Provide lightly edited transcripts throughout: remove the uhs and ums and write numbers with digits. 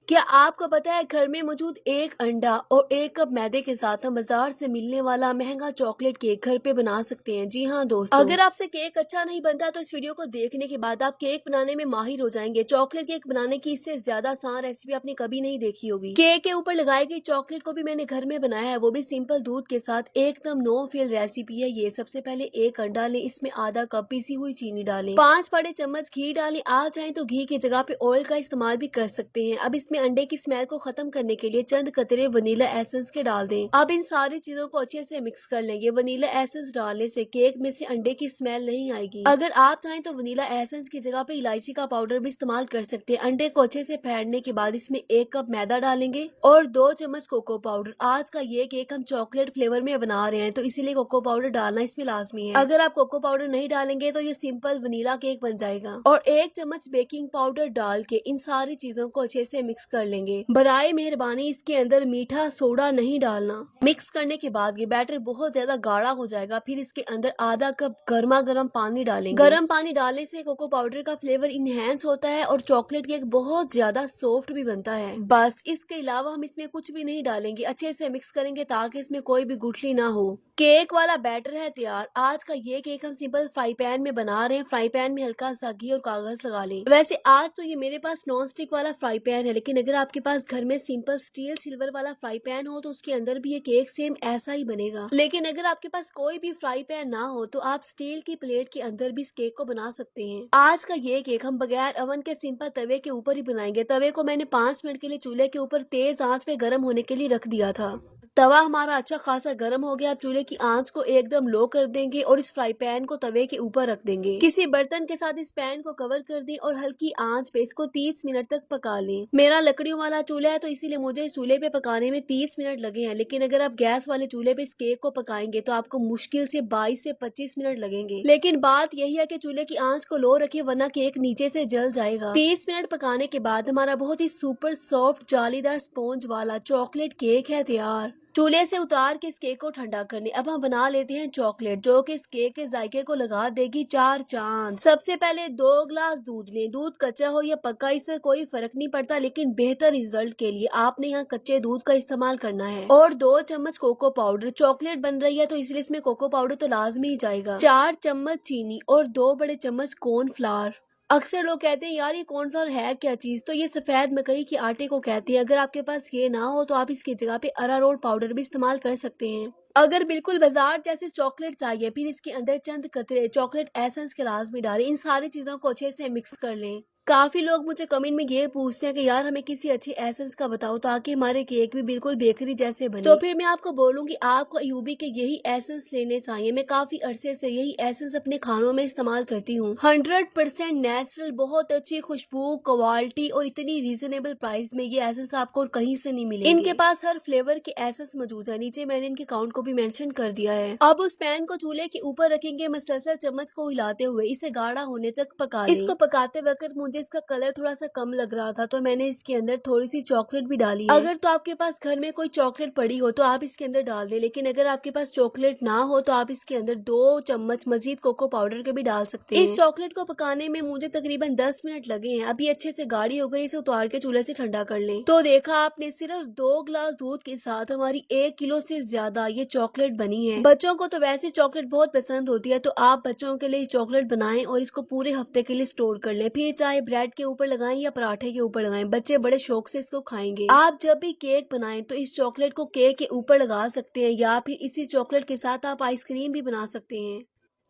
क्या आपको पता है घर में मौजूद एक अंडा और एक कप मैदे के साथ हम बाजार से मिलने वाला महंगा चॉकलेट केक घर पे बना सकते हैं। जी हाँ दोस्तों, अगर आपसे केक अच्छा नहीं बनता तो इस वीडियो को देखने के बाद आप केक बनाने में माहिर हो जाएंगे। चॉकलेट केक बनाने की इससे ज्यादा आसान रेसिपी आपने कभी नहीं देखी होगी। केक के ऊपर लगाई गई चॉकलेट को भी मैंने घर में बनाया है, वो भी सिंपल दूध के साथ। एकदम नो फेल रेसिपी है ये। सबसे पहले एक अंडा लें, इसमें आधा कप पिसी हुई चीनी डालें, 5 बड़े चम्मच घी डालें। आप चाहें तो घी की जगह पे ऑयल का इस्तेमाल भी कर सकते हैं। अब इसमें अंडे की स्मेल को खत्म करने के लिए चंद कतरे वनीला एसेंस के डाल दें। अब इन सारी चीजों को अच्छे से मिक्स कर लेंगे। वनीला एसेंस डालने से केक में से अंडे की स्मेल नहीं आएगी। अगर आप चाहें तो वनीला एसेंस की जगह पे इलायची का पाउडर भी इस्तेमाल कर सकते हैं। अंडे को अच्छे से फेंटने के बाद इसमें 1 कप मैदा डालेंगे और 2 चम्मच कोको पाउडर। आज का ये केक हम चॉकलेट फ्लेवर में बना रहे हैं तो इसीलिए कोको पाउडर डालना इसमें लाजमी है। अगर आप कोको पाउडर नहीं डालेंगे तो ये सिंपल वनीला केक बन जाएगा। और 1 चम्मच बेकिंग पाउडर डाल के इन सारी चीजों को अच्छे से मिक्स कर लेंगे। बराए मेहरबानी इसके अंदर मीठा सोडा नहीं डालना। मिक्स करने के बाद ये बैटर बहुत ज्यादा गाढ़ा हो जाएगा। फिर इसके अंदर आधा कप गर्मा गर्म पानी डालेंगे। गर्म पानी डालने से कोको पाउडर का फ्लेवर इनहेंस होता है और चॉकलेट केक बहुत ज्यादा सॉफ्ट भी बनता है। बस इसके अलावा हम इसमें कुछ भी नहीं डालेंगे। अच्छे से मिक्स करेंगे ताकि इसमें कोई भी गुठली ना हो। केक वाला बैटर है तैयार। आज का ये केक हम सिंपल फ्राई पैन में बना रहे हैं। फ्राई पैन में हल्का सा घी और कागज लगा लें। वैसे आज तो ये मेरे पास नॉन स्टिक वाला फ्राई पैन है, लेकिन अगर आपके पास घर में सिंपल स्टील सिल्वर वाला फ्राई पैन हो तो उसके अंदर भी ये केक सेम ऐसा ही बनेगा। लेकिन अगर आपके पास कोई भी फ्राई पैन ना हो तो आप स्टील की प्लेट के अंदर भी इस केक को बना सकते हैं। आज का ये केक हम बगैर ओवन के सिंपल तवे के ऊपर ही बनाएंगे। तवे को मैंने 5 मिनट के लिए चूल्हे के ऊपर तेज आंच पे गर्म होने के लिए रख दिया था। तवा हमारा अच्छा खासा गर्म हो गया। अब चूल्हे की आंच को एकदम लो कर देंगे और इस फ्राई पैन को तवे के ऊपर रख देंगे। किसी बर्तन के साथ इस पैन को कवर कर दें और हल्की आंच पे इसको 30 मिनट तक पका लें। मेरा लकड़ियों वाला चूल्हा है तो इसीलिए मुझे इस चूल्हे पे पकाने में 30 मिनट लगे हैं, लेकिन अगर आप गैस वाले चूल्हे पे इस केक को पकाएंगे तो आपको मुश्किल से 22 से 25 मिनट लगेंगे। लेकिन बात यही है कि चूल्हे की आंच को लो रखें वरना केक नीचे से जल जाएगा। 30 मिनट पकाने के बाद हमारा बहुत ही सुपर सॉफ्ट जालीदार स्पॉन्ज वाला चॉकलेट केक है तैयार। चूल्हे से उतार के इस केक को ठंडा करने अब हम बना लेते हैं चॉकलेट, जो कि इस केक के जायके को लगा देगी 4 चांद। सबसे पहले 2 ग्लास दूध लें। दूध कच्चा हो या पक्का इससे कोई फर्क नहीं पड़ता, लेकिन बेहतर रिजल्ट के लिए आपने यहाँ कच्चे दूध का इस्तेमाल करना है। और 2 चम्मच कोको पाउडर। चॉकलेट बन रही है तो इसलिए इसमें कोको पाउडर तो लाजमी ही जाएगा। 4 चम्मच चीनी और 2 बड़े चम्मच कॉर्नफ्लावर। अक्सर लोग कहते हैं यार ये कॉर्नफ्लावर है क्या चीज, तो ये सफेद मकई के आटे को कहते हैं। अगर आपके पास ये ना हो तो आप इसकी जगह पे अरारोट पाउडर भी इस्तेमाल कर सकते हैं। अगर बिल्कुल बाजार जैसे चॉकलेट चाहिए फिर इसके अंदर चंद कतरे चॉकलेट एसेंस के लाजमी डालें। इन सारी चीजों को अच्छे से मिक्स कर लें। काफी लोग मुझे कमेंट में ये पूछते हैं कि यार हमें किसी अच्छे एसेंस का बताओ ताकि हमारे केक भी बिल्कुल बेकरी जैसे बने। तो फिर मैं आपको बोलूंगी आपको यूबी के यही एसेंस लेने चाहिए। मैं काफी अरसे से यही एसेंस अपने खानों में इस्तेमाल करती हूँ। 100% नेचुरल, बहुत अच्छी खुशबू, क्वालिटी और इतनी रीजनेबल प्राइस में ये एसेंस आपको और कहीं से नहीं मिलेंगे। इनके पास हर फ्लेवर के एसेंस मौजूद है। नीचे मैंने इनके अकाउंट को भी मेंशन कर दिया है। अब उस पैन को चूल्हे के ऊपर रखेंगे, मसलसल चम्मच को हिलाते हुए इसे गाढ़ा होने तक पका लें। इसको पकाते वक्त मुझे इसका कलर थोड़ा सा कम लग रहा था तो मैंने इसके अंदर थोड़ी सी चॉकलेट भी डाली है। अगर तो आपके पास घर में कोई चॉकलेट पड़ी हो तो आप इसके अंदर डाल दें, लेकिन अगर आपके पास चॉकलेट ना हो तो आप इसके अंदर 2 चम्मच मजीद कोको पाउडर के भी डाल सकते हैं। इस चॉकलेट को पकाने में मुझे तकरीबन 10 मिनट लगे हैं। अभी अच्छे से गाढ़ी हो गई, इसे उतार के चूल्हे से ठंडा कर लें। तो देखा आपने, सिर्फ 2 ग्लास दूध के साथ हमारी 1 किलो से ज्यादा ये चॉकलेट बनी है। बच्चों को तो वैसे चॉकलेट बहुत पसंद होती है तो आप बच्चों के लिए चॉकलेट बनाएं और इसको पूरे हफ्ते के लिए स्टोर कर लें। फिर चाहे ब्रेड के ऊपर लगाएं या पराठे के ऊपर लगाएं, बच्चे बड़े शौक से इसको खाएंगे। आप जब भी केक बनाएं तो इस चॉकलेट को केक के ऊपर लगा सकते हैं या फिर इसी चॉकलेट के साथ आप आइसक्रीम भी बना सकते हैं।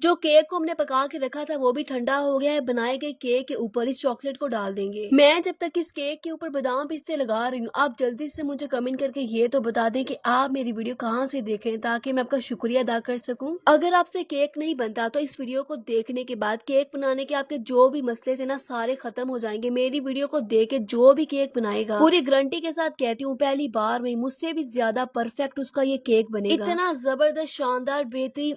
जो केक को हमने पका के रखा था वो भी ठंडा हो गया है। बनाए गए केक के ऊपर इस चॉकलेट को डाल देंगे। मैं जब तक इस केक के ऊपर बादाम पिस्ते लगा रही हूँ, आप जल्दी से मुझे कमेंट करके ये तो बता दें कि आप मेरी वीडियो कहाँ से देख रहे हैं ताकि मैं आपका शुक्रिया अदा कर सकूं। अगर आपसे केक नहीं बनता तो इस वीडियो को देखने के बाद केक बनाने के आपके जो भी मसले थे ना सारे खत्म हो जाएंगे। मेरी वीडियो को देख के जो भी केक बनाएगा पूरी गारंटी के साथ कहती हूँ पहली बार में मुझसे भी ज्यादा परफेक्ट उसका ये केक बनेगा। इतना जबरदस्त, शानदार, बेहतरीन,